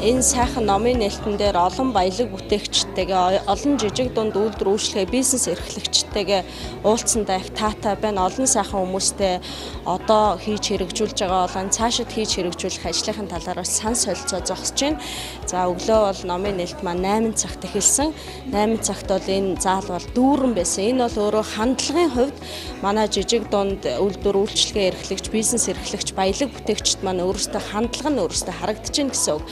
энэ сайхан номын нээлтэн дээр олон баялаг бүтээгчтэйгээ олон жижиг дунд үйлдвэр үйлчлэгээ бизнес эрхлэгчтэйгээ уулзсандаа их таатай байна. Олон сайхан хүмүүстэй одоо хийж хэрэгжүүлж байгаа болон цаашид хийж хэрэгжүүлэх ажлын талаар сан солилцоо зогсож байна. За өглөө бол номын нээлт маань 8 цагт эхэлсэн. 8 цагт бол энэ заал бол дүүрэн байсан. Энэ бол өөрөө хандлагын хувьд манай жижиг дунд үйлдвэр үйлчлэгээ эрхлэгч, бизнес эрхлэгч, баялаг бүтээгчд маань өөрсдөө хандлага нь өөрсдөө харагдаж байна гэсэн үг.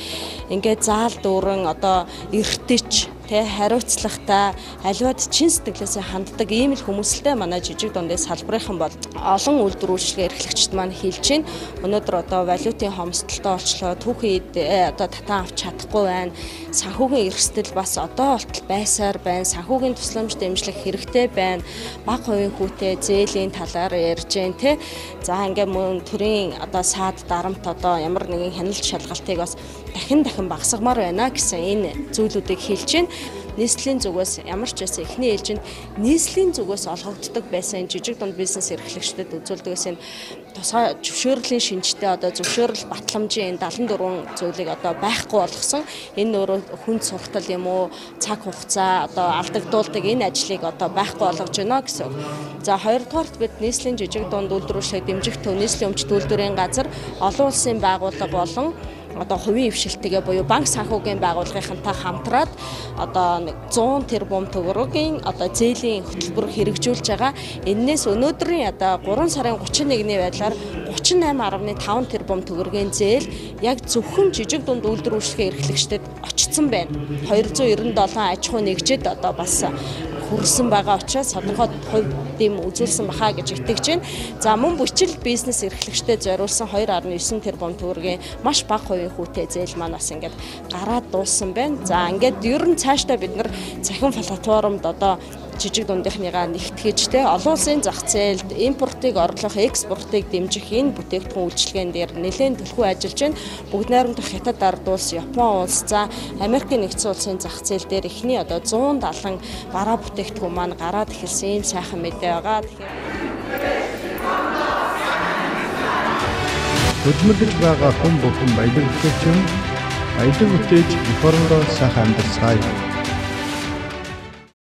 Ингээд заал дүүрэн одоо эртэж хариуцлагатай аливаад чин сэтгэлээсээ ханддаг ийм л хүмүүстэй манай жижиг дундын салбарынхан бол олон үйлдвэр үйлчлэгээ эрхлэгчд маань хэлж байна. Өнөөдөр одоо валютын хомсдолтой олчлоо түүхийд одоо татан авч чадахгүй байна. Санхүүгийн эрсдэл бас одоо болтол байсаар байна. Санхүүгийн тусламж дэмжлэх хэрэгтэй байна. Бага хувийн хүүтэй зээлийн талаар ярьж байна те. За ингээд мөн төрийн одоо саад дарамт одоо ямар нэгэн хяналт шалгалтыг бас дахин багасгамаар байна гэсэн энэ зүйлүүдийг хэлж байна. Нийслэлийн зүгээс ямар ч байсан эхний ээлжинд нийслэлийн зүгээс олгогддог байсан жижиг дунд бизнес эрхлэгчдэд үзүүлдэгээс энэ тусгай зөвшөөрлийн шинжтэй одоо зөвшөөрөл батламжийн 74 зүйлийг одоо байхгүй болгосон. Энэ өөрөө хүн сургалтал юм уу цаг хугацаа одоо алдагдуулдаг энэ ажлыг одоо байхгүй болгож байна гэсэн. За хоёрдугаарт бид нийслэлийн жижиг дунд үйлдвэрлэлийг дэмжих төв нийслэлийн өмчт үйлдвэрийн газар олон улсын байгууллага болон одоо хувийн хвшилтэйгээ буюу банк санхүүгийн байгууллагынхантай хамтраад одоо 100 тэрбум төгрөгийн одоо зээлийн хөтөлбөр хэрэгжүүлж байгаа. Эннээс өнөөдрийн одоо 3 сарын 31-ний байдлаар 38.5 тэрбум төгрөгийн зээл яг зөвхөн жижиг дунд үйлдвэр үйлчлэгээ эрхлэгчдэд очсон байна. 297 аж ахуй нэгжид одоо бас хүрсэн байгаа учраас тодорхой хувьд ийм үзүүлсэн бахаа гэж итгэж байна. За мөн бүчил бизнес эрхлэгчдэд зориулсан 2.9 тэрбум төгрөгийн маш бага хувийн хүүтэй зээл маань бас ингээд гараад дууссан байна. За ингээд ер нь цаашдаа бид нар цахим платформд одоо жижиг дундынхныгаа нэгтгэж те олон улсын зах зээлд импортыг орлох, экспортыг дэмжих энэ бүтээгдэхүүн үйлчилгээнд дээр нэлээд төлхөө ажиллаж байна. Бүгд найрамдах Хятад ард улс, Япон улс, за Америкийн нэгдсэн улсын зах зээл дээр эхний одоо 170 бараа бүтээгдэхүүн маань гараад эхэлсэн ийм сайхан мэдээ байгаа. Хөдөлмөрлөж байгаа хүн бүхэн баялаг бүтээгч, баялаг бүтээж реформдоо сайхан амьдарцгаая.